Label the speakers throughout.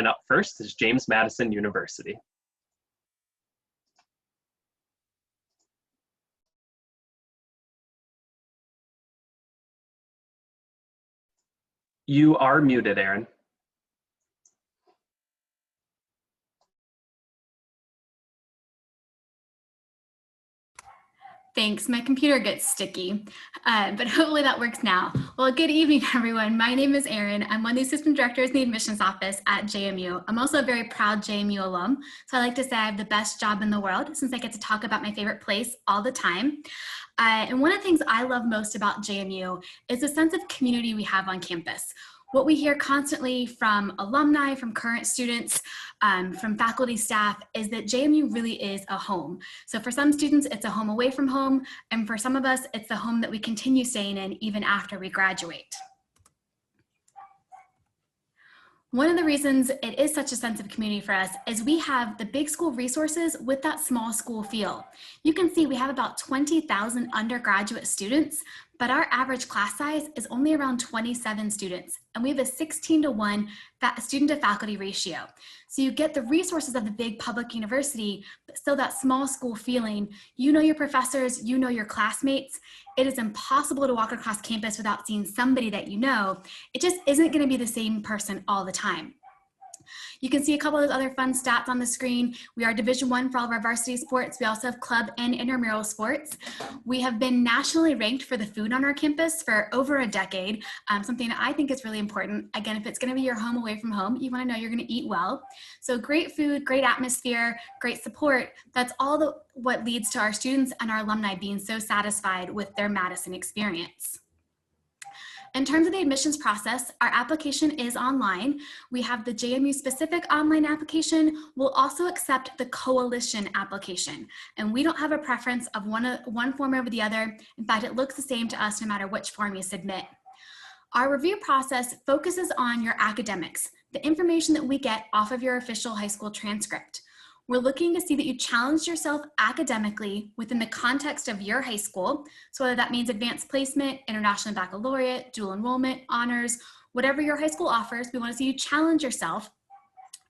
Speaker 1: And up first is James Madison University. You are muted, Aaron.
Speaker 2: Thanks, my computer gets sticky, but hopefully that works now. Well, good evening, everyone. My name is Erin. I'm one of the assistant directors in the admissions office at JMU. I'm also a very proud JMU alum, so I like to say I have the best job in the world since I get to talk about my favorite place all the time. And one of the things I love most about JMU is the sense of community we have on campus. What we hear constantly from alumni, from current students, from faculty, staff, is that JMU really is a home. So for some students, it's a home away from home, and for some of us, it's the home that we continue staying in even after we graduate. One of the reasons it is such a sense of community for us is we have the big school resources with that small school feel. You can see we have about 20,000 undergraduate students, but our average class size is only around 27 students, and we have a 16:1 student to faculty ratio. So you get the resources of the big public university, but still that small school feeling. You know your professors, you know your classmates. It is impossible to walk across campus without seeing somebody that you know. It just isn't going to be the same person all the time. You can see a couple of those other fun stats on the screen. We are Division I for all of our varsity sports. We also have club and intramural sports. We have been nationally ranked for the food on our campus for over a decade, something that I think is really important. Again, if it's going to be your home away from home, you want to know you're going to eat well. So great food, great atmosphere, great support. That's all what leads to our students and our alumni being so satisfied with their Madison experience. In terms of the admissions process, our application is online. We have the JMU specific online application. We'll also accept the coalition application. And we don't have a preference of one form over the other. In fact, it looks the same to us no matter which form you submit. Our review process focuses on your academics, the information that we get off of your official high school transcript. We're looking to see that you challenged yourself academically within the context of your high school. So whether that means advanced placement, international baccalaureate, dual enrollment, honors, whatever your high school offers, we want to see you challenge yourself.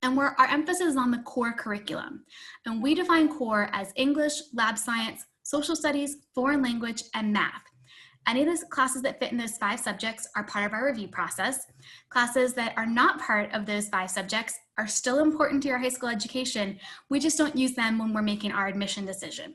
Speaker 2: And our emphasis is on the core curriculum. And we define core as English, lab science, social studies, foreign language, and math. Any of the classes that fit in those 5 subjects are part of our review process. Classes that are not part of those 5 subjects are still important to your high school education. We just don't use them when we're making our admission decision.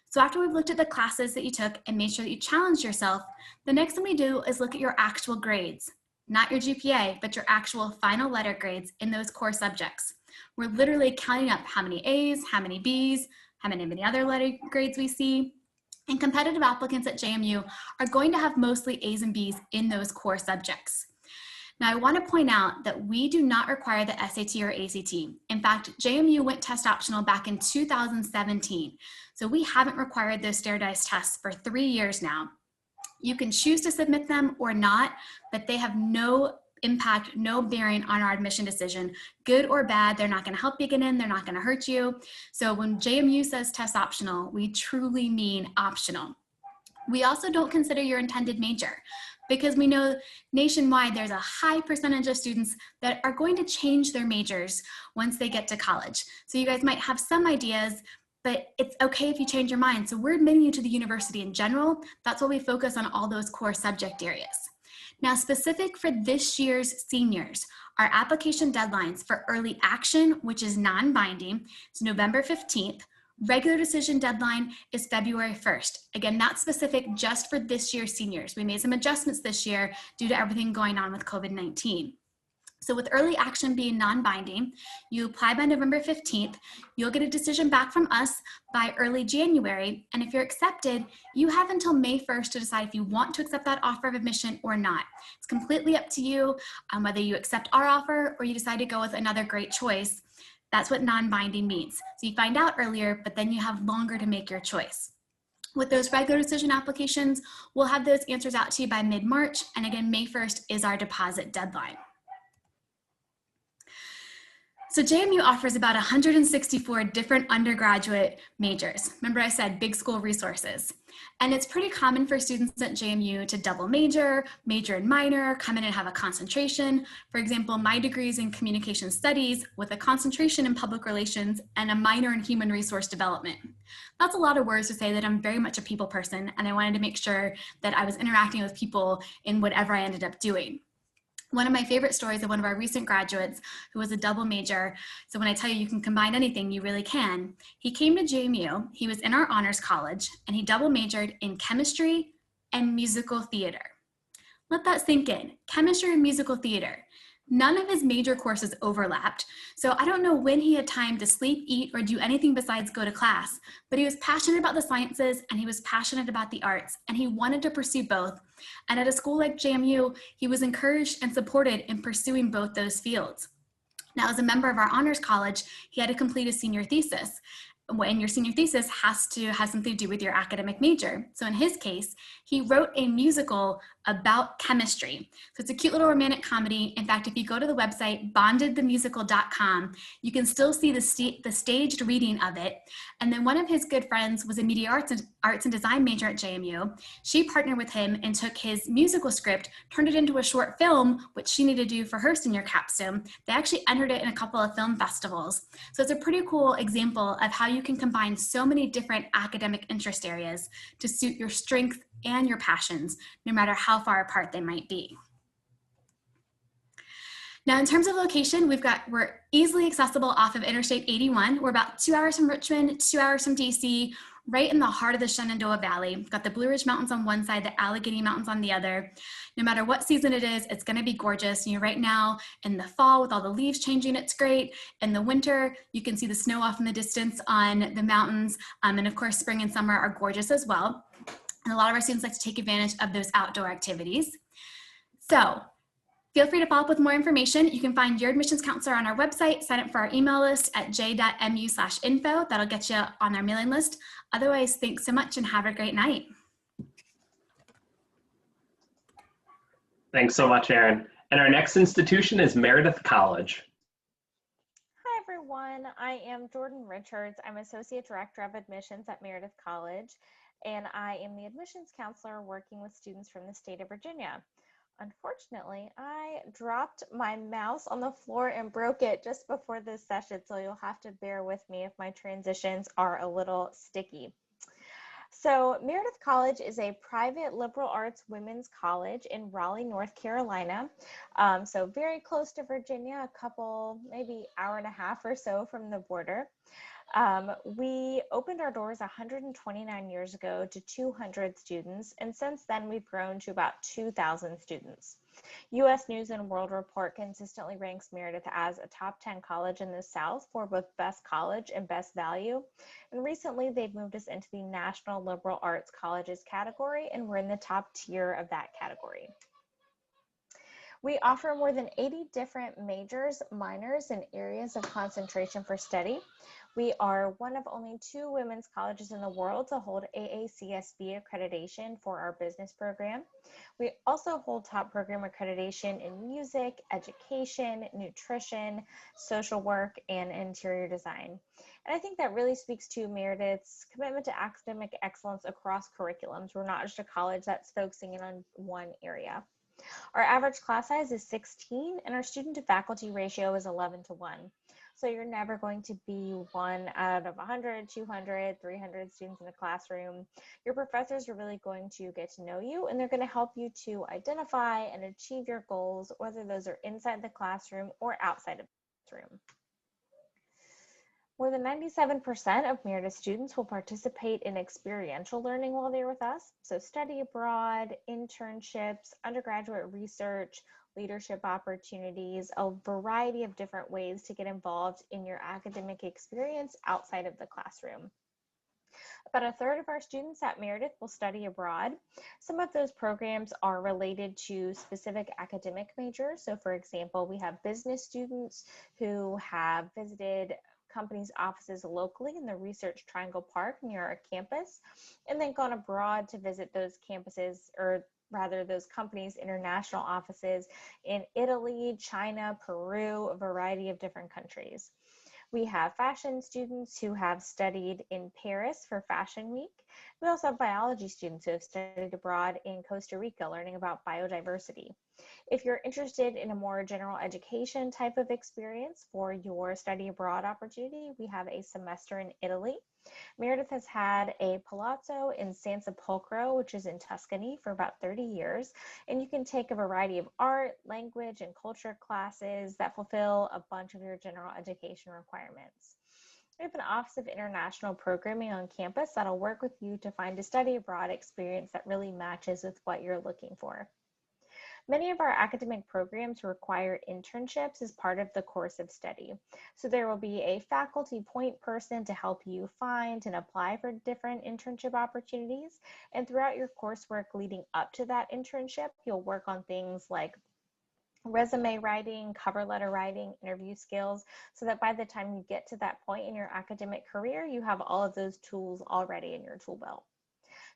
Speaker 2: So after we've looked at the classes that you took and made sure that you challenged yourself, the next thing we do is look at your actual grades, not your GPA, but your actual final letter grades in those core subjects. We're literally counting up how many A's, how many B's, how many other letter grades we see. And competitive applicants at JMU are going to have mostly A's and B's in those core subjects. Now, I want to point out that we do not require the SAT or ACT. In fact, JMU went test optional back in 2017. So we haven't required those standardized tests for 3 years now. You can choose to submit them or not, but they have no impact, no bearing on our admission decision. Good or bad, they're not going to help you get in, they're not going to hurt you. So when JMU says test optional, we truly mean optional. We also don't consider your intended major because we know nationwide there's a high percentage of students that are going to change their majors once they get to college. So you guys might have some ideas, but it's okay if you change your mind. So we're admitting you to the university in general. That's why we focus on all those core subject areas. Now, specific for this year's seniors, our application deadlines for early action, which is non-binding, is November 15th. Regular decision deadline is February 1st. Again, not specific just for this year's seniors. We made some adjustments this year due to everything going on with COVID-19. So with early action being non-binding, you apply by November 15th, you'll get a decision back from us by early January, and if you're accepted, you have until May 1st to decide if you want to accept that offer of admission or not. It's completely up to you whether you accept our offer or you decide to go with another great choice. That's what non-binding means. So you find out earlier, but then you have longer to make your choice. With those regular decision applications, we'll have those answers out to you by mid-March, and again, May 1st is our deposit deadline. So JMU offers about 164 different undergraduate majors. Remember I said big school resources. And it's pretty common for students at JMU to double major, major and minor, come in and have a concentration. For example, my degree is in communication studies with a concentration in public relations and a minor in human resource development. That's a lot of words to say that I'm very much a people person, and I wanted to make sure that I was interacting with people in whatever I ended up doing. One of my favorite stories of one of our recent graduates who was a double major. So when I tell you you can combine anything, you really can. He came to JMU, he was in our honors college, and he double majored in chemistry and musical theater. Let that sink in, chemistry and musical theater. None of his major courses overlapped, so I don't know when he had time to sleep, eat, or do anything besides go to class, but he was passionate about the sciences and he was passionate about the arts, and he wanted to pursue both. And at a school like JMU, he was encouraged and supported in pursuing both those fields. Now, as a member of our honors college, he had to complete a senior thesis. And your senior thesis has to have something to do with your academic major. So in his case, he wrote a musical about chemistry. So it's a cute little romantic comedy. In fact, if you go to the website bondedthemusical.com, you can still see the staged reading of it. And then one of his good friends was a media arts and design major at JMU. She partnered with him and took his musical script, turned it into a short film, which she needed to do for her senior capstone. They actually entered it in a couple of film festivals. So it's a pretty cool example of how you can combine so many different academic interest areas to suit your strength and your passions, no matter how far apart they might be. Now, in terms of location, we're easily accessible off of Interstate 81. We're about 2 hours from Richmond, 2 hours from DC, right in the heart of the Shenandoah Valley. We've got the Blue Ridge Mountains on one side, the Allegheny Mountains on the other. No matter what season it is, it's gonna be gorgeous. Right now in the fall with all the leaves changing, it's great. In the winter, you can see the snow off in the distance on the mountains. And of course, spring and summer are gorgeous as well. And a lot of our students like to take advantage of those outdoor activities. So feel free to follow up with more information. You can find your admissions counselor on our website, sign up for our email list at j.mu/info. That'll get you on our mailing list. Otherwise, thanks so much and have a great night.
Speaker 1: Thanks so much, Erin. And our next institution is Meredith College.
Speaker 3: Hi, everyone. I am Jordan Richards. I'm Associate Director of Admissions at Meredith College, and I am the admissions counselor working with students from the state of Virginia. Unfortunately, I dropped my mouse on the floor and broke it just before this session, so you'll have to bear with me if my transitions are a little sticky. So Meredith College is a private liberal arts women's college in Raleigh, North Carolina. So very close to Virginia, a couple, maybe hour and a half or so from the border. We opened our doors 129 years ago to 200 students, and since then we've grown to about 2,000 students. U.S. News and World Report consistently ranks Meredith as a top 10 college in the South for both best college and best value. And recently they've moved us into the National Liberal Arts Colleges category, and we're in the top tier of that category. We offer more than 80 different majors, minors, and areas of concentration for study. We are one of only 2 women's colleges in the world to hold AACSB accreditation for our business program. We also hold top program accreditation in music, education, nutrition, social work, and interior design. And I think that really speaks to Meredith's commitment to academic excellence across curriculums. We're not just a college that's focusing in on one area. Our average class size is 16, and our student to faculty ratio is 11:1. So you're never going to be 1 out of 100, 200, 300 students in a classroom. Your professors are really going to get to know you, and they're going to help you to identify and achieve your goals, whether those are inside the classroom or outside of the classroom. More than 97% of Meredith students will participate in experiential learning while they're with us. So study abroad, internships, undergraduate research, leadership opportunities, a variety of different ways to get involved in your academic experience outside of the classroom. About a third of our students at Meredith will study abroad. Some of those programs are related to specific academic majors. So for example, we have business students who have visited companies' offices locally in the Research Triangle Park near our campus, and then gone abroad to visit those campuses or those companies' international offices in Italy, China, Peru, a variety of different countries. We have fashion students who have studied in Paris for Fashion Week. We also have biology students who have studied abroad in Costa Rica learning about biodiversity. If you're interested in a more general education type of experience for your study abroad opportunity, we have a semester in Italy. Meredith has had a palazzo in San Sepolcro, which is in Tuscany, for about 30 years, and you can take a variety of art, language, and culture classes that fulfill a bunch of your general education requirements. We have an Office of International Programming on campus that'll work with you to find a study abroad experience that really matches with what you're looking for. Many of our academic programs require internships as part of the course of study. So there will be a faculty point person to help you find and apply for different internship opportunities. And throughout your coursework leading up to that internship, you'll work on things like resume writing, cover letter writing, interview skills, so that by the time you get to that point in your academic career, you have all of those tools already in your tool belt.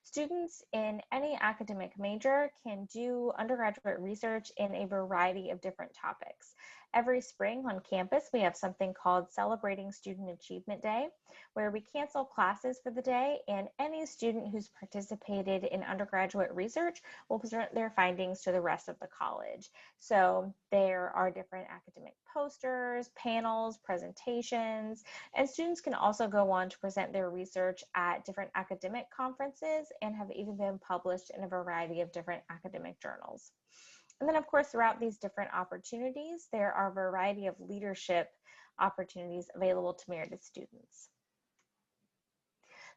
Speaker 3: Students in any academic major can do undergraduate research in a variety of different topics. Every spring on campus, we have something called Celebrating Student Achievement Day, where we cancel classes for the day, and any student who's participated in undergraduate research will present their findings to the rest of the college. So there are different academic posters, panels, presentations, and students can also go on to present their research at different academic conferences and have even been published in a variety of different academic journals. And then, of course, throughout these different opportunities, there are a variety of leadership opportunities available to Meredith students.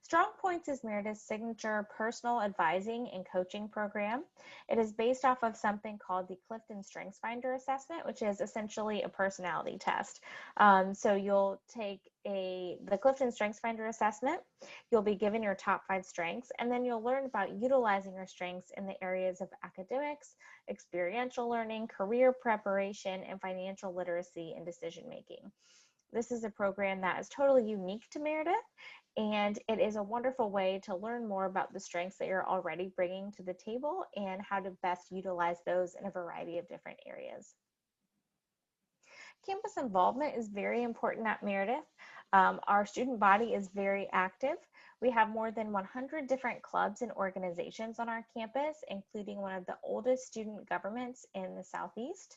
Speaker 3: Strong Points is Meredith's signature personal advising and coaching program. It is based off of something called the Clifton StrengthsFinder assessment, which is essentially a personality test. So you'll take the Clifton StrengthsFinder assessment, you'll be given your top 5 strengths, and then you'll learn about utilizing your strengths in the areas of academics, experiential learning, career preparation, and financial literacy and decision making. This is a program that is totally unique to Meredith, and it is a wonderful way to learn more about the strengths that you're already bringing to the table and how to best utilize those in a variety of different areas. Campus involvement is very important at Meredith. Our student body is very active. We have more than 100 different clubs and organizations on our campus, including one of the oldest student governments in the Southeast.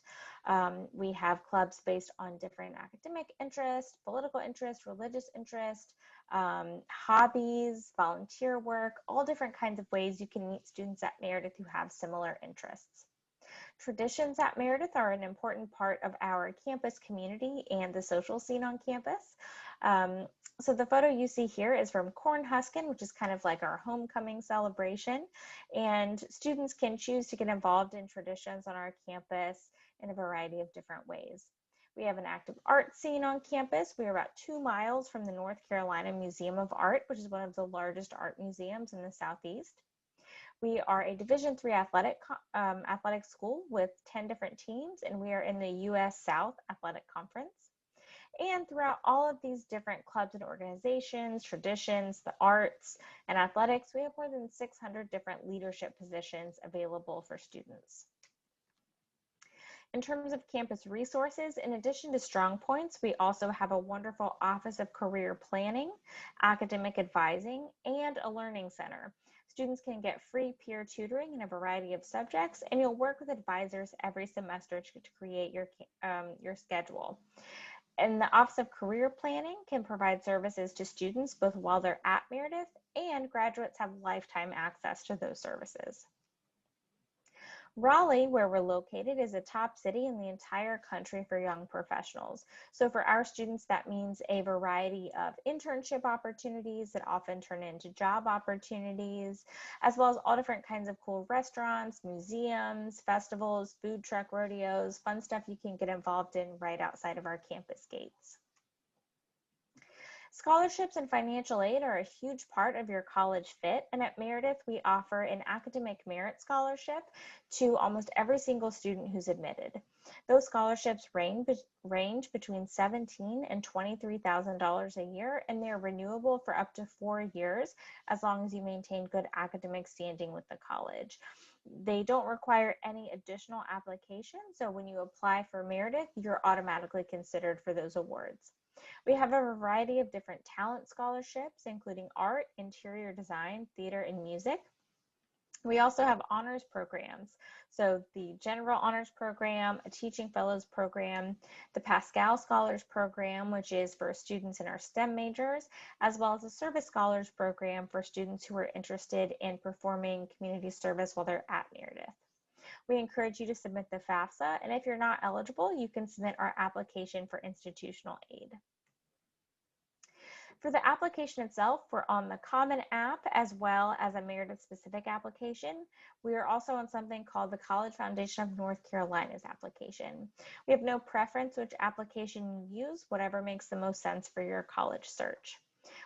Speaker 3: We have clubs based on different academic interests, political interest, religious interest, hobbies, volunteer work, all different kinds of ways you can meet students at Meredith who have similar interests. Traditions at Meredith are an important part of our campus community and the social scene on campus. So the photo you see here is from Cornhuskin, which is kind of like our homecoming celebration. And students can choose to get involved in traditions on our campus in a variety of different ways. We have an active art scene on campus. We are about 2 miles from the North Carolina Museum of Art, which is one of the largest art museums in the Southeast. We are a Division III athletic school with 10 different teams, and we are in the U.S. South Athletic Conference. And throughout all of these different clubs and organizations, traditions, the arts, and athletics, we have more than 600 different leadership positions available for students. In terms of campus resources, in addition to Strong Points, we also have a wonderful Office of Career Planning, academic advising, and a learning center. Students can get free peer tutoring in a variety of subjects, and you'll work with advisors every semester to create your schedule. And the Office of Career Planning can provide services to students both while they're at Meredith, and graduates have lifetime access to those services. Raleigh, where we're located, is a top city in the entire country for young professionals. So for our students, that means a variety of internship opportunities that often turn into job opportunities, as well as all different kinds of cool restaurants, museums, festivals, food truck rodeos, fun stuff you can get involved in right outside of our campus gates. Scholarships and financial aid are a huge part of your college fit, and at Meredith, we offer an academic merit scholarship to almost every single student who's admitted. Those scholarships range between $17,000 and $23,000 a year, and they're renewable for up to 4 years as long as you maintain good academic standing with the college. They don't require any additional application, so when you apply for Meredith, you're automatically considered for those awards. We have a variety of different talent scholarships, including art, interior design, theater, and music. We also have honors programs. So the General Honors Program, a Teaching Fellows Program, the Pascal Scholars Program, which is for students in our STEM majors, as well as a Service Scholars Program for students who are interested in performing community service while they're at Meredith. We encourage you to submit the FAFSA, and if you're not eligible, you can submit our application for institutional aid. For the application itself, we're on the Common App as well as a Meredith-specific application. We are also on something called the College Foundation of North Carolina's application. We have no preference which application you use, whatever makes the most sense for your college search.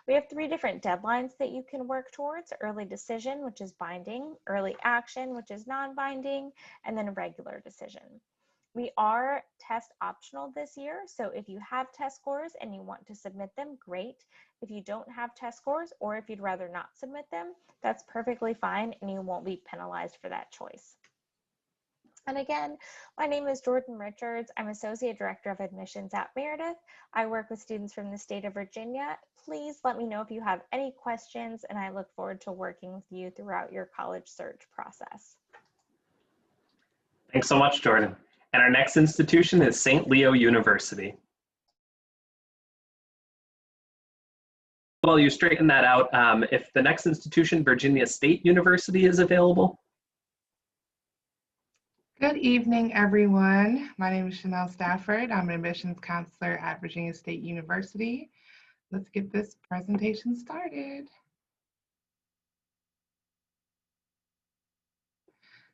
Speaker 3: We have 3 different deadlines that you can work towards: early decision, which is binding, early action, which is non-binding, and then regular decision. We are test optional this year, so if you have test scores and you want to submit them, great. If you don't have test scores, or if you'd rather not submit them, that's perfectly fine and you won't be penalized for that choice. And again, my name is Jordan Richards. I'm Associate Director of Admissions at Meredith. I work with students from the state of Virginia. Please let me know if you have any questions, and I look forward to working with you throughout your college search process.
Speaker 1: Thanks so much, Jordan. And our next institution is St. Leo University. While you straighten that out, if the next institution, Virginia State University, is available.
Speaker 4: Good evening, everyone. My name is Chanel Stafford. I'm an admissions counselor at Virginia State University. Let's get this presentation started.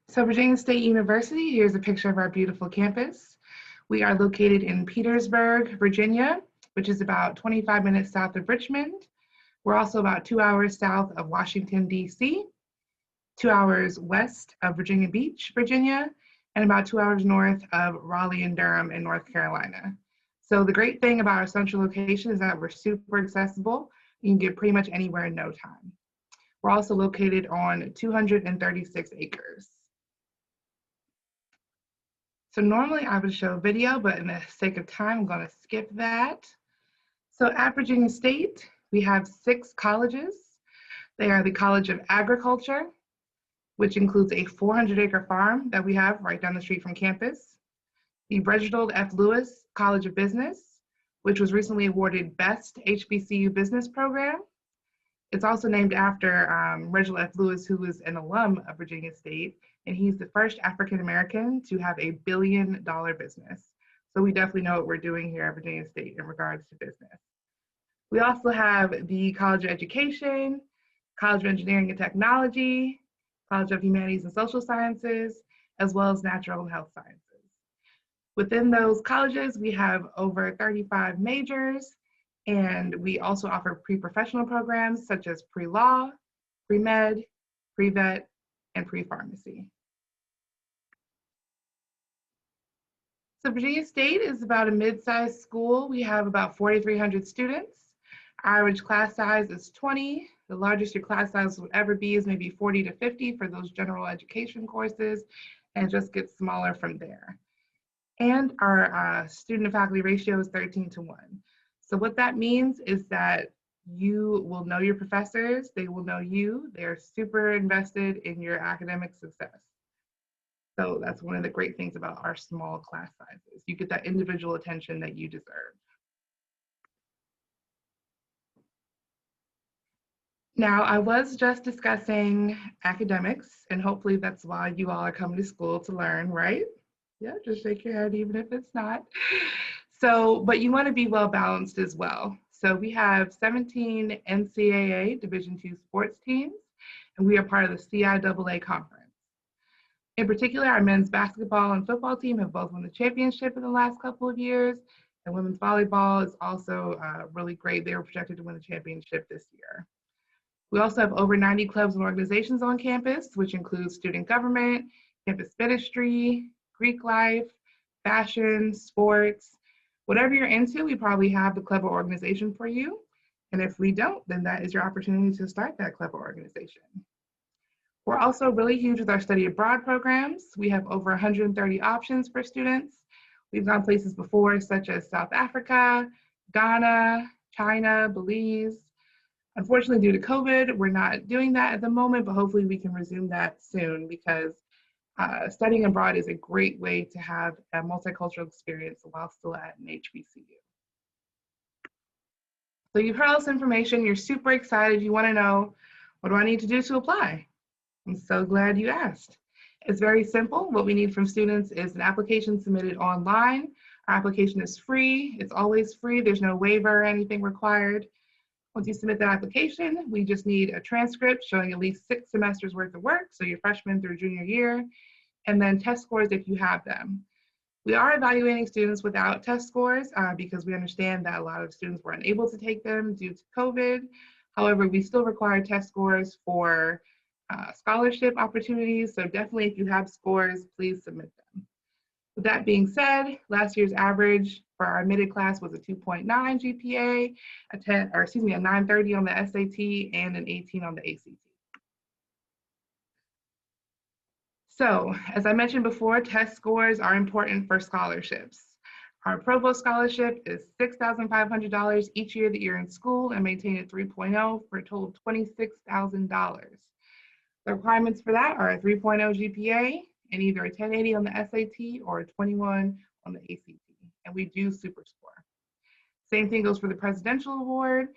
Speaker 4: So Virginia State University, here's a picture of our beautiful campus. We are located in Petersburg, Virginia, which is about 25 minutes south of Richmond. We're also about 2 hours south of Washington, D.C., 2 hours west of Virginia Beach, Virginia, and about 2 hours north of Raleigh and Durham in North Carolina. So the great thing about our central location is that we're super accessible. You can get pretty much anywhere in no time. We're also located on 236 acres. So normally I would show video, but in the sake of time, I'm going to skip that. So at Virginia State, we have 6 colleges. They are the College of Agriculture, which includes a 400-acre farm that we have right down the street from campus. The Reginald F. Lewis College of Business, which was recently awarded Best HBCU Business Program. It's also named after Reginald F. Lewis, who was an alum of Virginia State, and he's the first African-American to have a $1 billion business. So we definitely know what we're doing here at Virginia State in regards to business. We also have the College of Education, College of Engineering and Technology, College of Humanities and Social Sciences, as well as Natural and Health Sciences. Within those colleges, we have over 35 majors, and we also offer pre-professional programs such as pre-law, pre-med, pre-vet, and pre-pharmacy. So Virginia State is about a mid-sized school. We have about 4,300 students. Our average class size is 20. The largest your class size will ever be is maybe 40 to 50 for those general education courses, and it just gets smaller from there. And our student to faculty ratio is 13:1. So what that means is that you will know your professors, they will know you, they're super invested in your academic success. So that's one of the great things about our small class sizes. You get that individual attention that you deserve. Now, I was just discussing academics, and hopefully that's why you all are coming to school to learn, right? Yeah, just shake your head even if it's not. So, but you want to be well balanced as well. So we have 17 NCAA Division II sports teams, and we are part of the CIAA conference. In particular, our men's basketball and football team have both won the championship in the last couple of years, and women's volleyball is also really great. They were projected to win the championship this year. We also have over 90 clubs and organizations on campus, which includes student government, campus ministry, Greek life, fashion, sports. Whatever you're into, we probably have the club or organization for you. And if we don't, then that is your opportunity to start that club or organization. We're also really huge with our study abroad programs. We have over 130 options for students. We've gone places before, such as South Africa, Ghana, China, Belize. Unfortunately, due to COVID, we're not doing that at the moment, but hopefully we can resume that soon because studying abroad is a great way to have a multicultural experience while still at an HBCU. So you've heard all this information, you're super excited, you want to know, what do I need to do to apply? I'm so glad you asked. It's very simple. What we need from students is an application submitted online. Our application is free. It's always free. There's no waiver or anything required. Once you submit that application, we just need a transcript showing at least 6 semesters worth of work, so your freshman through junior year, and then test scores if you have them. We are evaluating students without test scores because we understand that a lot of students were unable to take them due to COVID. However, we still require test scores for scholarship opportunities, so definitely if you have scores, please submit them. With that being said, last year's average for our admitted class was a 2.9 GPA, a 930 on the SAT, and an 18 on the ACT. So, as I mentioned before, test scores are important for scholarships. Our Provost Scholarship is $6,500 each year that you're in school and maintain a 3.0 for a total of $26,000. The requirements for that are a 3.0 GPA and either a 1080 on the SAT or a 21 on the ACT, and we do super score. Same thing goes for the Presidential Award,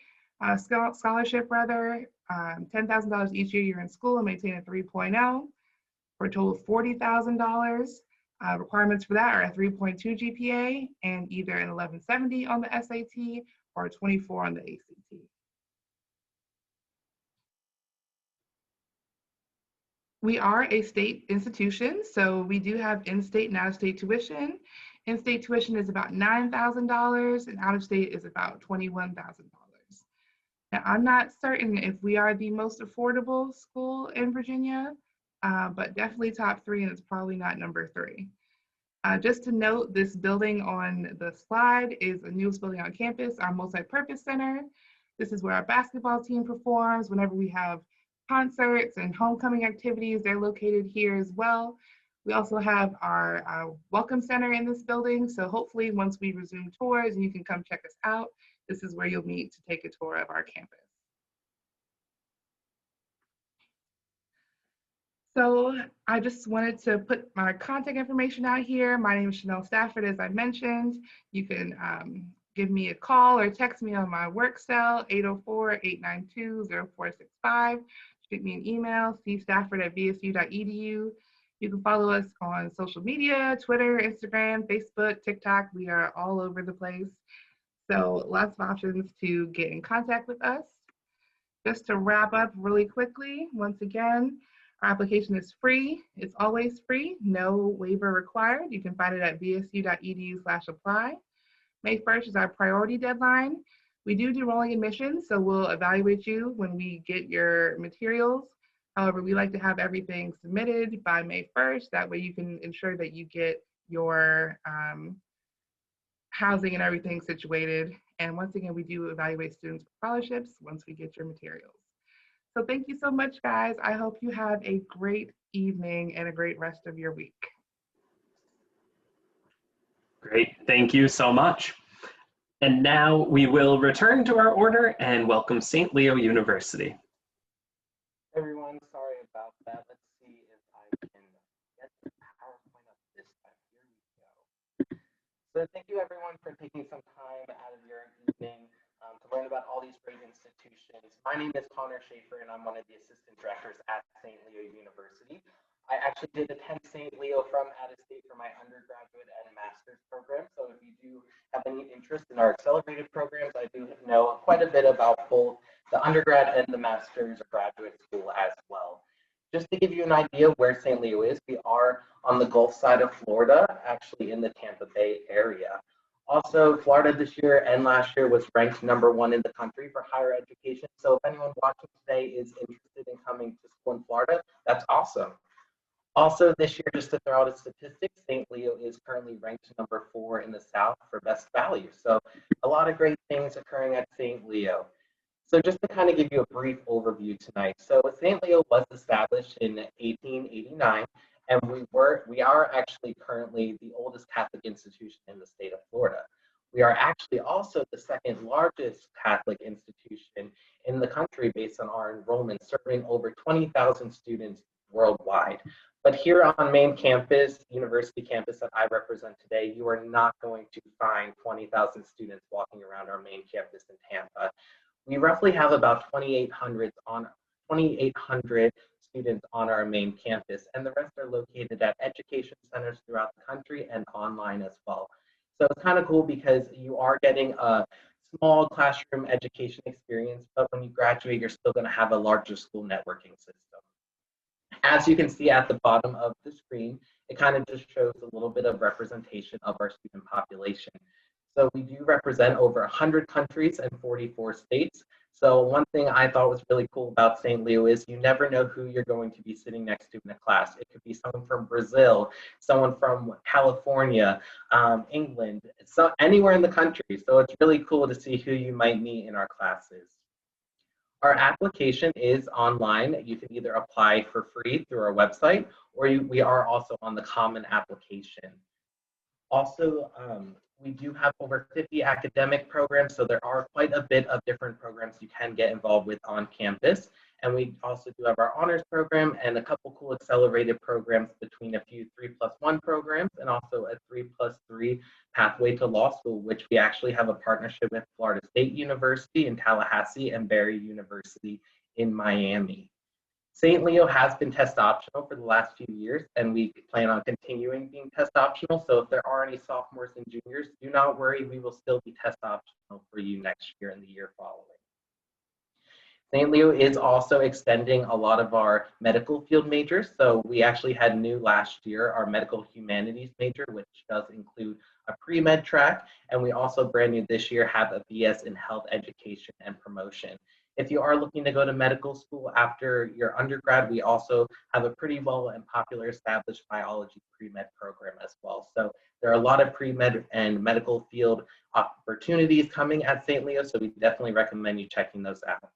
Speaker 4: scholarship rather, $10,000 each year you're in school and maintain a 3.0 for a total of $40,000. Requirements for that are a 3.2 GPA and either an 1170 on the SAT or a 24 on the ACT. We are a state institution, so we do have in-state and out-of-state tuition. In-state tuition is about $9,000 and out-of-state is about $21,000. Now, I'm not certain if we are the most affordable school in Virginia, but definitely top 3, and it's probably not number 3. Just to note, this building on the slide is the newest building on campus, our multi-purpose center. This is where our basketball team performs. Whenever we have concerts and homecoming activities, they're located here as well. We also have our welcome center in this building. So hopefully once we resume tours and you can come check us out, this is where you'll meet to take a tour of our campus. So I just wanted to put my contact information out here. My name is Chanel Stafford, as I mentioned. You can give me a call or text me on my work cell, 804-892-0465. Shoot me an email, cstafford@vsu.edu. You can follow us on social media, Twitter, Instagram, Facebook, TikTok. We are all over the place. So lots of options to get in contact with us. Just to wrap up really quickly, once again, our application is free. It's always free, no waiver required. You can find it at vsu.edu/apply. May 1st is our priority deadline. We do rolling admissions, so we'll evaluate you when we get your materials. However, we like to have everything submitted by May 1st. That way you can ensure that you get your housing and everything situated. And once again, we do evaluate students for scholarships once we get your materials. So thank you so much, guys. I hope you have a great evening and a great rest of your week.
Speaker 1: Great, thank you so much. And now we will return to our order and welcome St. Leo University.
Speaker 5: Everyone, sorry about that. Let's see if I can get the PowerPoint up this time. Here we go. So thank you everyone for taking some time out of your evening to learn about all these great institutions. My name is Connor Schaefer and I'm one of the assistant directors at St. Leo University. I actually did attend St. Leo from out of state for my undergraduate and master's program. So if you do have any interest in our accelerated programs, I do know quite a bit about both the undergrad and the master's or graduate school as well. Just to give you an idea where St. Leo is, we are on the Gulf side of Florida, actually in the Tampa Bay area. Also, Florida this year and last year was ranked #1 in the country for higher education. So if anyone watching today is interested in coming to school in Florida, that's awesome. Also this year, just to throw out a statistic, St. Leo is currently ranked #4 in the South for best value. So a lot of great things occurring at St. Leo. So just to kind of give you a brief overview tonight. So St. Leo was established in 1889, and we are actually currently the oldest Catholic institution in the state of Florida. We are actually also the second largest Catholic institution in the country based on our enrollment, serving over 20,000 students worldwide. But here on main campus, university campus that I represent today, you are not going to find 20,000 students walking around our main campus in Tampa. We roughly have about 2,800 students on our main campus, and the rest are located at education centers throughout the country and online as well. So it's kind of cool because you are getting a small classroom education experience, but when you graduate, you're still going to have a larger school networking system. As you can see at the bottom of the screen, it kind of just shows a little bit of representation of our student population. So we do represent over 100 countries and 44 states. So one thing I thought was really cool about St. Leo is you never know who you're going to be sitting next to in a class. It could be someone from Brazil, someone from California, England, so anywhere in the country. So it's really cool to see who you might meet in our classes. Our application is online. You can either apply for free through our website, or we are also on the Common Application. Also, we do have over 50 academic programs, so there are quite a bit of different programs you can get involved with on campus. And we also do have our honors program and a couple cool accelerated programs between a few 3+1 programs and also a 3+3 pathway to law school, which we actually have a partnership with Florida State University in Tallahassee and Barry University in Miami. St. Leo has been test optional for the last few years, and we plan on continuing being test optional. So if there are any sophomores and juniors, do not worry, we will still be test optional for you next year and the year following. St. Leo is also extending a lot of our medical field majors. So we actually had new last year, our medical humanities major, which does include a pre-med track. And we also brand new this year have a BS in health education and promotion. If you are looking to go to medical school after your undergrad, we also have a pretty well and popular established biology pre-med program as well. So there are a lot of pre-med and medical field opportunities coming at St. Leo, so we definitely recommend you checking those out.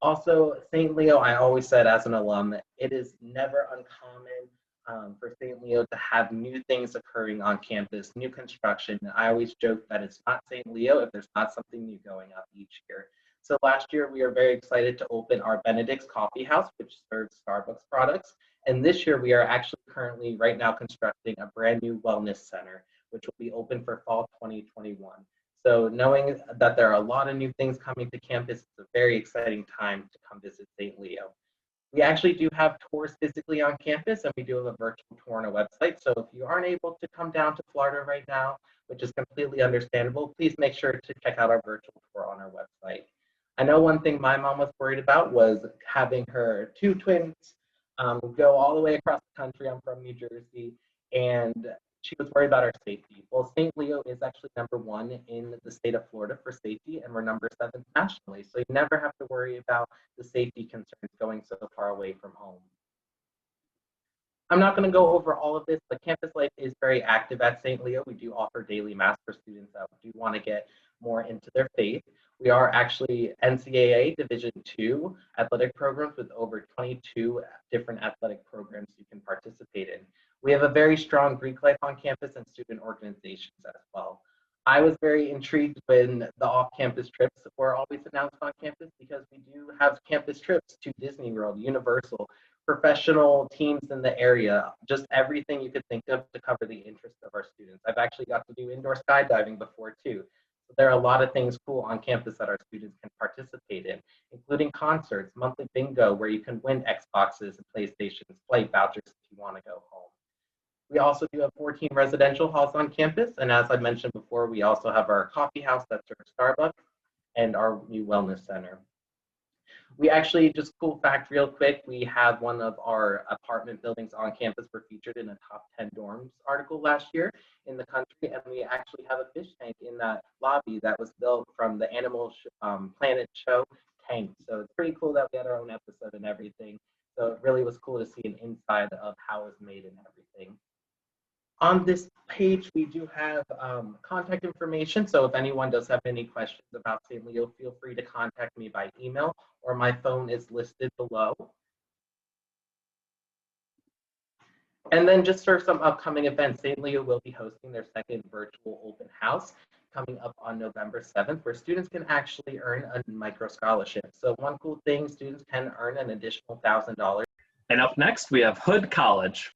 Speaker 5: Also, St. Leo, I always said as an alum, it is never uncommon for St. Leo to have new things occurring on campus, new construction. I always joke that it's not St. Leo if there's not something new going up each year. So last year, we are very excited to open our Benedict's Coffee House, which serves Starbucks products. And this year, we are actually currently right now constructing a brand new wellness center, which will be open for fall 2021. So knowing that there are a lot of new things coming to campus, it's a very exciting time to come visit St. Leo. We actually do have tours physically on campus, and we do have a virtual tour on our website. So if you aren't able to come down to Florida right now, which is completely understandable, please make sure to check out our virtual tour on our website. I know one thing my mom was worried about was having her two twins go all the way across the country. I'm from New Jersey, and she was worried about our safety. Well, St. Leo is actually #1 in the state of Florida for safety, and we're #7 nationally. So you never have to worry about the safety concerns going so far away from home. I'm not going to go over all of this, but campus life is very active at St. Leo. We do offer daily mass for students that do want to get more into their faith. We are actually NCAA Division II athletic programs with over 22 different athletic programs you can participate in. We have a very strong Greek life on campus and student organizations as well. I was very intrigued when the off-campus trips were always announced on campus because we do have campus trips to Disney World, Universal, professional teams in the area, just everything you could think of to cover the interest of our students. I've actually got to do indoor skydiving before too. So there are a lot of things cool on campus that our students can participate in, including concerts, monthly bingo where you can win Xboxes and PlayStations, flight vouchers if you want to go home. We also do have 14 residential halls on campus, and as I mentioned before, we also have our coffee house that serves Starbucks and our new wellness center. We actually, just cool fact real quick, we had one of our apartment buildings on campus were featured in a top 10 dorms article last year in the country, and we actually have a fish tank in that lobby that was built from the Animal Planet show tank. So it's pretty cool that we had our own episode and everything. So it really was cool to see an inside of how it was made and everything. On this page, we do have contact information. So if anyone does have any questions about St. Leo, feel free to contact me by email, or my phone is listed below. And then just for some upcoming events, St. Leo will be hosting their second virtual open house coming up on November 7th, where students can actually earn a micro scholarship. So one cool thing, students can earn an additional $1,000.
Speaker 1: And up next, we have Hood College.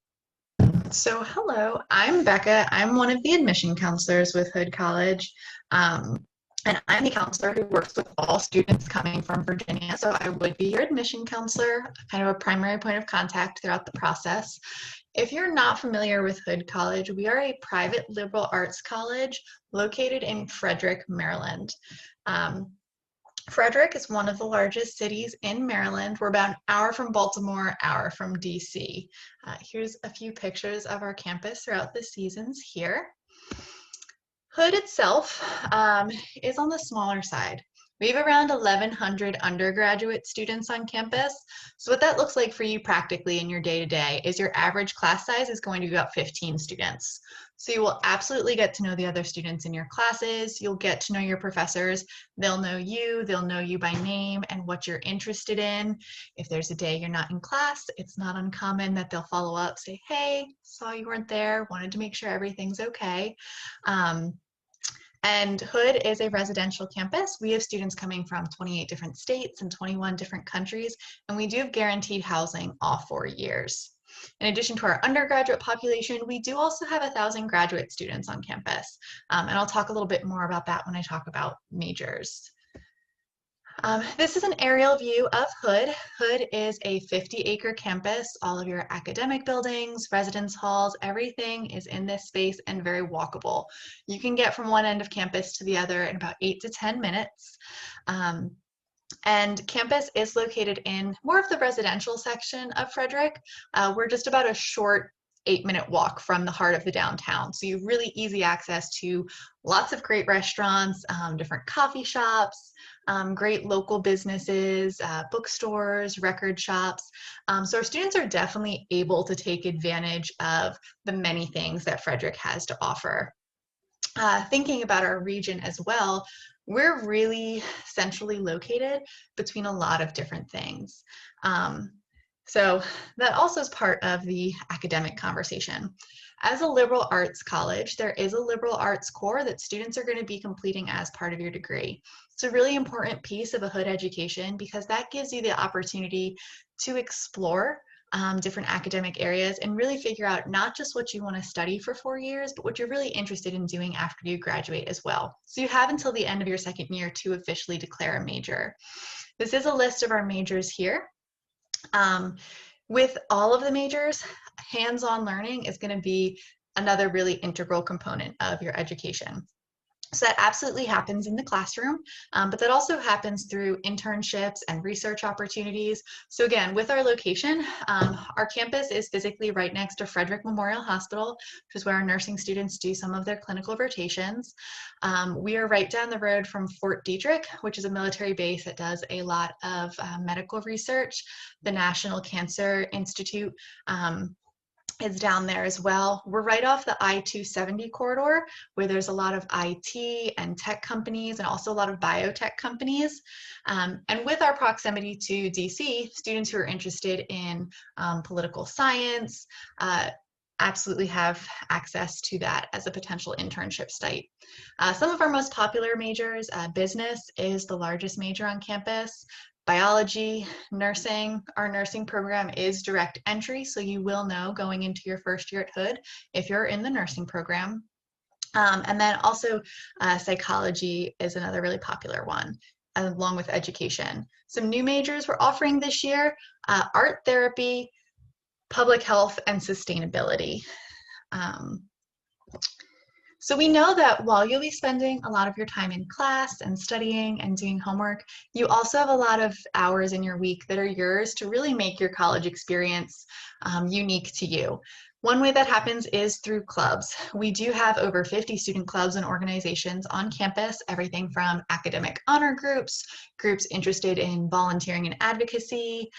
Speaker 6: So hello, I'm Becca. I'm one of the admission counselors with Hood College. And I'm the counselor who works with all students coming from Virginia. So I would be your admission counselor, kind of a primary point of contact throughout the process. If you're not familiar with Hood College, we are a private liberal arts college located in Frederick, Maryland. Frederick is one of the largest cities in Maryland. We're about an hour from Baltimore, hour from DC. Here's a few pictures of our campus throughout the seasons here. Hood itself is on the smaller side. We have around 1,100 undergraduate students on campus. So what that looks like for you practically in your day-to-day is your average class size is going to be about 15 students. So you will absolutely get to know the other students in your classes. You'll get to know your professors. They'll know you by name and what you're interested in. If there's a day you're not in class, it's not uncommon that they'll follow up, say, hey, saw you weren't there, wanted to make sure everything's okay. And Hood is a residential campus. We have students coming from 28 different states and 21 different countries, and we do have guaranteed housing all 4 years. In addition to our undergraduate population, we do also have 1,000 graduate students on campus. And I'll talk a little bit more about that when I talk about majors. This is an aerial view of Hood. Hood is a 50-acre campus. All of your academic buildings, residence halls, everything is in this space and very walkable. You can get from one end of campus to the other in about 8 to 10 minutes. And campus is located in more of the residential section of Frederick. We're just about a short 8-minute walk from the heart of the downtown. So you have really easy access to lots of great restaurants, different coffee shops, great local businesses, bookstores, record shops. So our students are definitely able to take advantage of the many things that Frederick has to offer. Thinking about our region as well, we're really centrally located between a lot of different things. So that also is part of the academic conversation. As a liberal arts college, there is a liberal arts core that students are going to be completing as part of your degree. It's a really important piece of a Hood education because that gives you the opportunity to explore different academic areas and really figure out not just what you want to study for 4 years, but what you're really interested in doing after you graduate as well. So you have until the end of your second year to officially declare a major. This is a list of our majors here. With all of the majors, hands-on learning is going to be another really integral component of your education. So that absolutely happens in the classroom, but that also happens through internships and research opportunities. So again, with our location, our campus is physically right next to Frederick Memorial Hospital, which is where our nursing students do some of their clinical rotations. We are right down the road from Fort Detrick, which is a military base that does a lot of medical research. The National Cancer Institute is down there as well. We're right off the I-270 corridor where there's a lot of IT and tech companies and also a lot of biotech companies. And with our proximity to DC, students who are interested in political science absolutely have access to that as a potential internship site. Some of our most popular majors, business is the largest major on campus. Biology, nursing, our nursing program is direct entry, so you will know going into your first year at Hood if you're in the nursing program. And then also psychology is another really popular one, along with education. Some new majors we're offering this year, art therapy, public health, and sustainability. So we know that while you'll be spending a lot of your time in class and studying and doing homework, you also have a lot of hours in your week that are yours to really make your college experience unique to you. One way that happens is through clubs. We do have over 50 student clubs and organizations on campus, everything from academic honor groups, groups interested in volunteering and advocacy,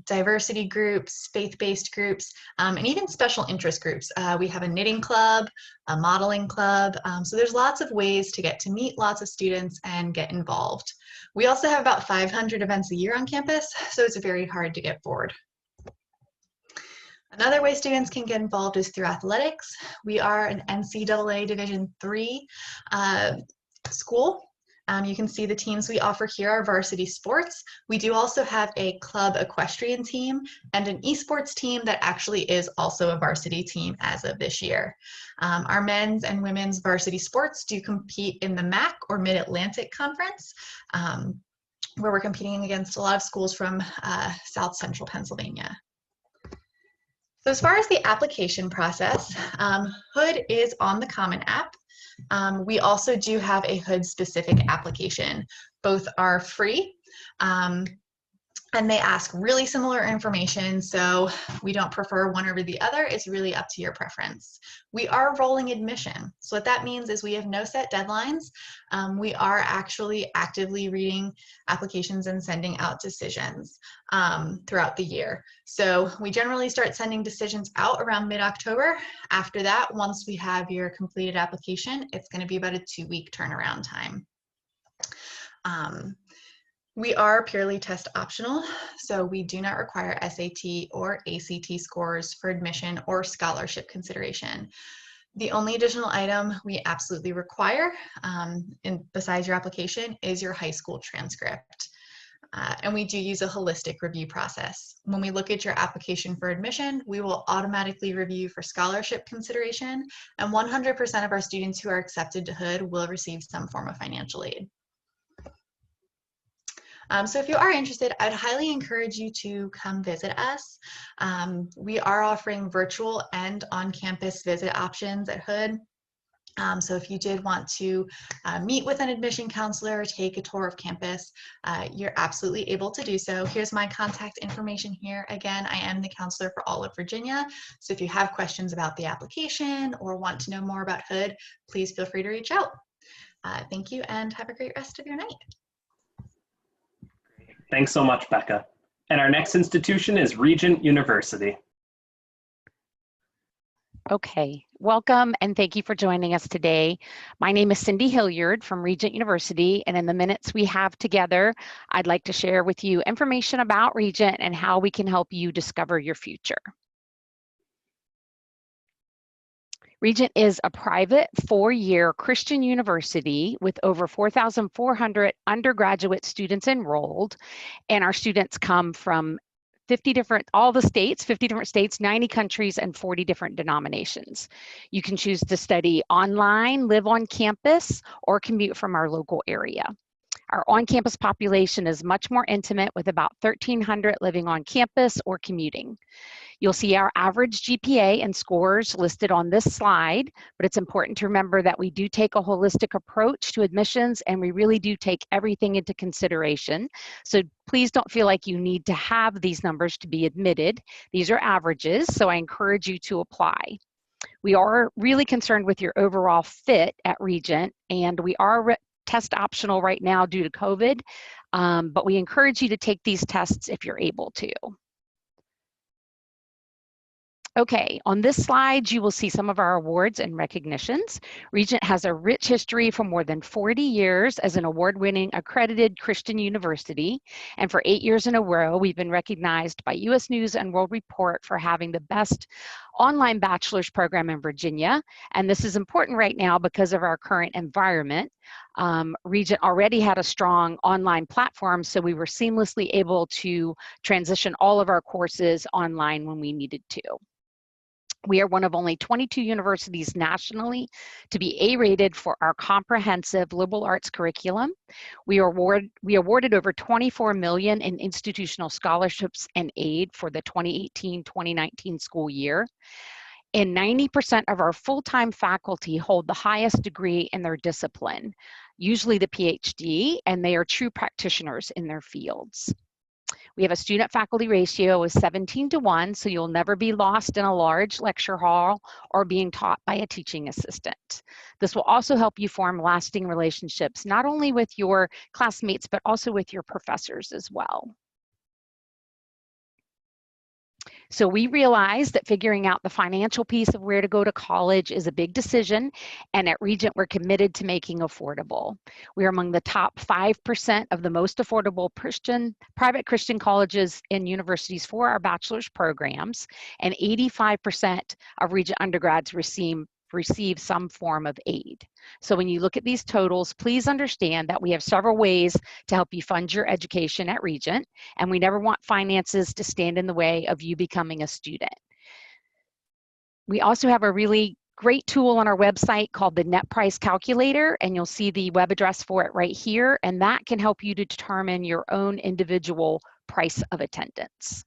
Speaker 6: diversity groups, faith-based groups, and even special interest groups. We have a knitting club, a modeling club, so there's lots of ways to get to meet lots of students and get involved. We also have about 500 events a year on campus, so it's very hard to get bored. Another way students can get involved is through athletics. We are an NCAA Division III school. You can see the teams we offer here are varsity sports. We do also have a club equestrian team and an esports team that actually is also a varsity team as of this year. Our men's and women's varsity sports do compete in the MAC or Mid-Atlantic Conference, where we're competing against a lot of schools from South Central Pennsylvania. So as far as the application process, Hood is on the Common App. We also do have a Hood specific application. Both are free and they ask really similar information, so we don't prefer one over the other. It's really up to your preference. We are rolling admission. So what that means is we have no set deadlines. We are actually actively reading applications and sending out decisions throughout the year. So we generally start sending decisions out around mid-October. After that, once we have your completed application, it's going to be about a 2-week turnaround time. We are purely test optional, so we do not require SAT or ACT scores for admission or scholarship consideration. The only additional item we absolutely require, besides your application, is your high school transcript. And we do use a holistic review process. When we look at your application for admission, we will automatically review for scholarship consideration, and 100% of our students who are accepted to Hood will receive some form of financial aid. So if you are interested, I'd highly encourage you to come visit us. We are offering virtual and on-campus visit options at Hood. So if you did want to meet with an admission counselor, take a tour of campus, you're absolutely able to do so. Here's my contact information here. Again, I am the counselor for all of Virginia. So if you have questions about the application or want to know more about Hood, please feel free to reach out. Thank you and have a great rest of your night.
Speaker 1: Thanks so much, Becca. And our next institution is Regent University.
Speaker 7: Okay, welcome and thank you for joining us today. My name is Cindy Hilliard from Regent University, and in the minutes we have together, I'd like to share with you information about Regent and how we can help you discover your future. Regent is a private 4-year Christian university with over 4,400 undergraduate students enrolled, and our students come from 50 different states, 90 countries, and 40 different denominations. You can choose to study online, live on campus, or commute from our local area. Our on-campus population is much more intimate with about 1,300 living on campus or commuting. You'll see our average GPA and scores listed on this slide, but it's important to remember that we do take a holistic approach to admissions and we really do take everything into consideration. So please don't feel like you need to have these numbers to be admitted. These are averages, so I encourage you to apply. We are really concerned with your overall fit at Regent, and we are test optional right now due to COVID, but we encourage you to take these tests if you're able to. Okay, on this slide, you will see some of our awards and recognitions. Regent has a rich history for more than 40 years as an award-winning accredited Christian university. And for 8 years in a row, we've been recognized by US News and World Report for having the best online bachelor's program in Virginia. And this is important right now because of our current environment. Regent already had a strong online platform, so we were seamlessly able to transition all of our courses online when we needed to. We are one of only 22 universities nationally to be A-rated for our comprehensive liberal arts curriculum. We awarded over $24 million in institutional scholarships and aid for the 2018-2019 school year. And 90% of our full-time faculty hold the highest degree in their discipline, usually the PhD, and they are true practitioners in their fields. We have a student-faculty ratio of 17:1, so you'll never be lost in a large lecture hall or being taught by a teaching assistant. This will also help you form lasting relationships, not only with your classmates, but also with your professors as well. So we realized that figuring out the financial piece of where to go to college is a big decision, and at Regent, we're committed to making affordable. We are among the top 5% of the most affordable private Christian colleges and universities for our bachelor's programs, and 85% of Regent undergrads receive some form of aid. So when you look at these totals, please understand that we have several ways to help you fund your education at Regent, and we never want finances to stand in the way of you becoming a student. We also have a really great tool on our website called the Net Price Calculator, and you'll see the web address for it right here, and that can help you to determine your own individual price of attendance.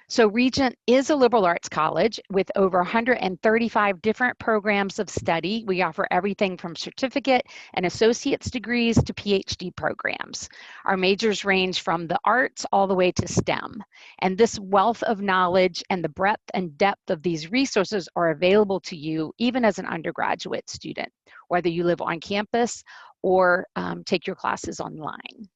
Speaker 7: So Regent is a liberal arts college with over 135 different programs of study. We offer everything from certificate and associate's degrees to PhD programs. Our majors range from the arts all the way to STEM. And this wealth of knowledge and the breadth and depth of these resources are available to you even as an undergraduate student, whether you live on campus or take your classes online.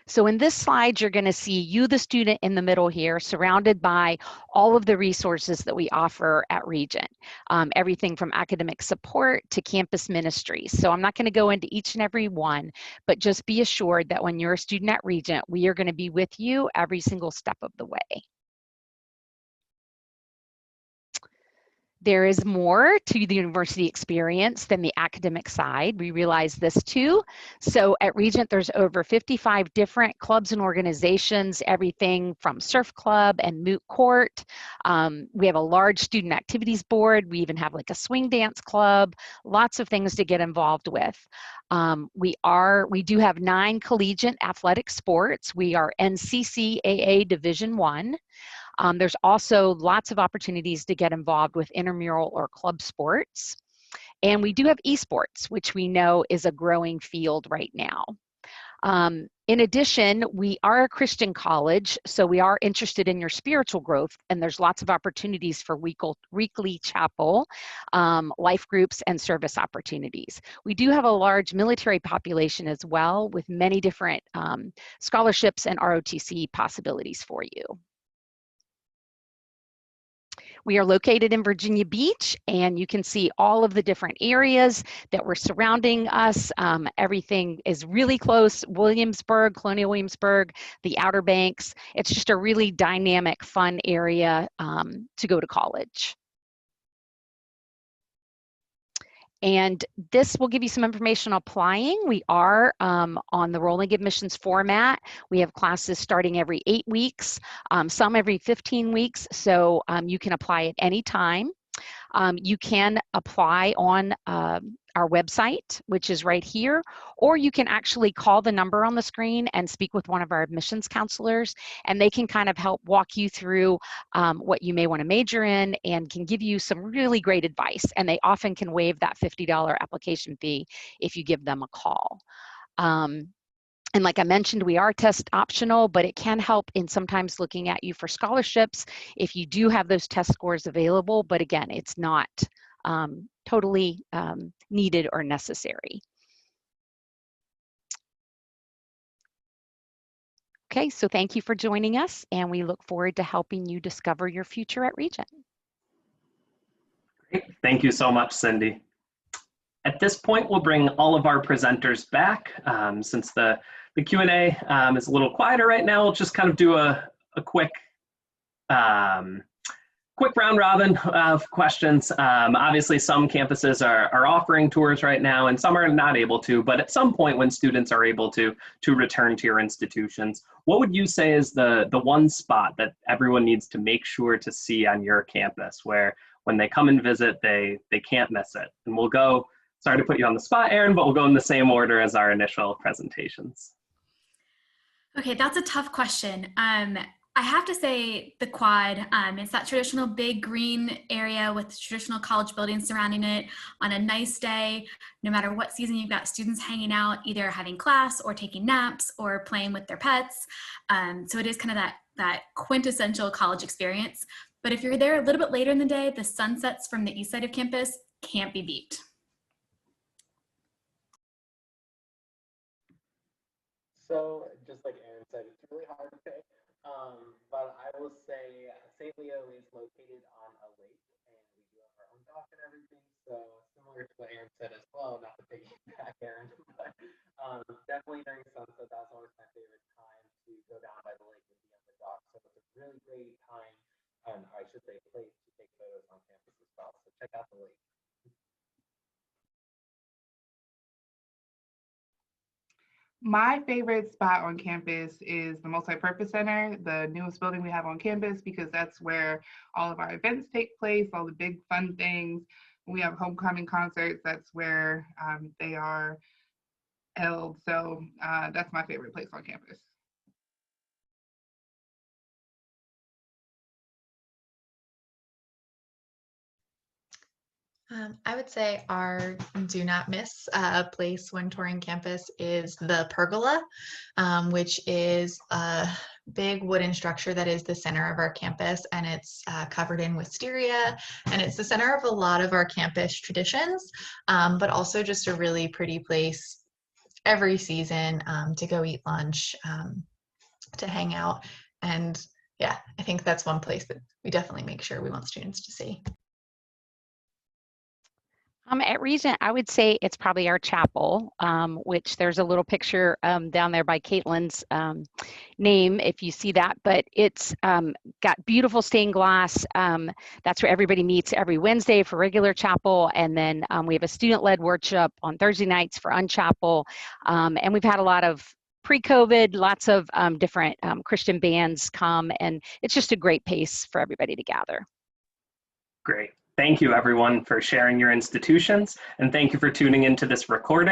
Speaker 7: So in this slide, you're going to see you, the student, in the middle here, surrounded by all of the resources that we offer at Regent, everything from academic support to campus ministries. So I'm not going to go into each and every one, but just be assured that when you're a student at Regent, we are going to be with you every single step of the way. There is more to the university experience than the academic side. We realize this too. So at Regent, there's over 55 different clubs and organizations, everything from surf club and moot court. We have a large student activities board. We even have like a swing dance club, lots of things to get involved with. We do have 9 collegiate athletic sports. We are NCCAA Division I. There's also lots of opportunities to get involved with intramural or club sports. And we do have esports, which we know is a growing field right now. In addition, we are a Christian college, so we are interested in your spiritual growth, and there's lots of opportunities for weekly chapel, life groups, and service opportunities. We do have a large military population as well, with many different scholarships and ROTC possibilities for you. We are located in Virginia Beach, and you can see all of the different areas that were surrounding us. Everything is really close. Williamsburg, Colonial Williamsburg, the Outer Banks. It's just a really dynamic, fun area to go to college. And this will give you some information on applying. We are on the rolling admissions format. We have classes starting every 8 weeks, some every 15 weeks, so you can apply at any time. You can apply on our website, which is right here, or you can actually call the number on the screen and speak with one of our admissions counselors, and they can kind of help walk you through what you may want to major in and can give you some really great advice. And they often can waive that $50 application fee if you give them a call. And like I mentioned, we are test optional, but it can help in sometimes looking at you for scholarships if you do have those test scores available. But again, it's not totally needed or necessary. Okay, so thank you for joining us, and we look forward to helping you discover your future at Regent.
Speaker 1: Great. Thank you so much, Cindy. At this point, we'll bring all of our presenters back. Since the Q&A is a little quieter right now, we'll just kind of do a quick round robin of questions. Obviously, some campuses are offering tours right now, and some are not able to, but at some point when students are able to return to your institutions, what would you say is the one spot that everyone needs to make sure to see on your campus, where when they come and visit, they can't miss it? And we'll go, sorry to put you on the spot, Erin, but we'll go in the same order as our initial presentations.
Speaker 2: Okay, that's a tough question. I have to say the quad. It's that traditional big green area with traditional college buildings surrounding it. On a nice day, no matter what season, you've got students hanging out, either having class or taking naps or playing with their pets. So it is kind of that quintessential college experience. But if you're there a little bit later in the day, the sunsets from the east side of campus can't be beat.
Speaker 5: So just like Aaron said, it's really hard to pick. But I will say St. Leo is located on a lake, and we do have our own dock and everything. So similar to what Aaron said as well, not to piggyback Aaron, but definitely during sunset, that's always my favorite time to go down by the lake and be on the dock. So it's a really great time, and I should say place to take photos on campus as well. So check out the lake.
Speaker 4: My favorite spot on campus is the Multi-Purpose Center, the newest building we have on campus, because that's where all of our events take place, all the big fun things. When we have homecoming concerts, that's where they are held. So that's my favorite place on campus.
Speaker 6: I would say our do not miss place when touring campus is the pergola, which is a big wooden structure that is the center of our campus, and it's covered in wisteria, and it's the center of a lot of our campus traditions, but also just a really pretty place every season to go eat lunch, to hang out. And yeah, I think that's one place that we definitely make sure we want students to see.
Speaker 7: At Regent, I would say it's probably our chapel, which there's a little picture down there by Caitlin's name, if you see that, but it's got beautiful stained glass. That's where everybody meets every Wednesday for regular chapel, and then we have a student-led worship on Thursday nights for Unchapel, and we've had a lot of pre-COVID, lots of different Christian bands come, and it's just a great place for everybody to gather.
Speaker 1: Great. Thank you, everyone, for sharing your institutions, and thank you for tuning into this recording.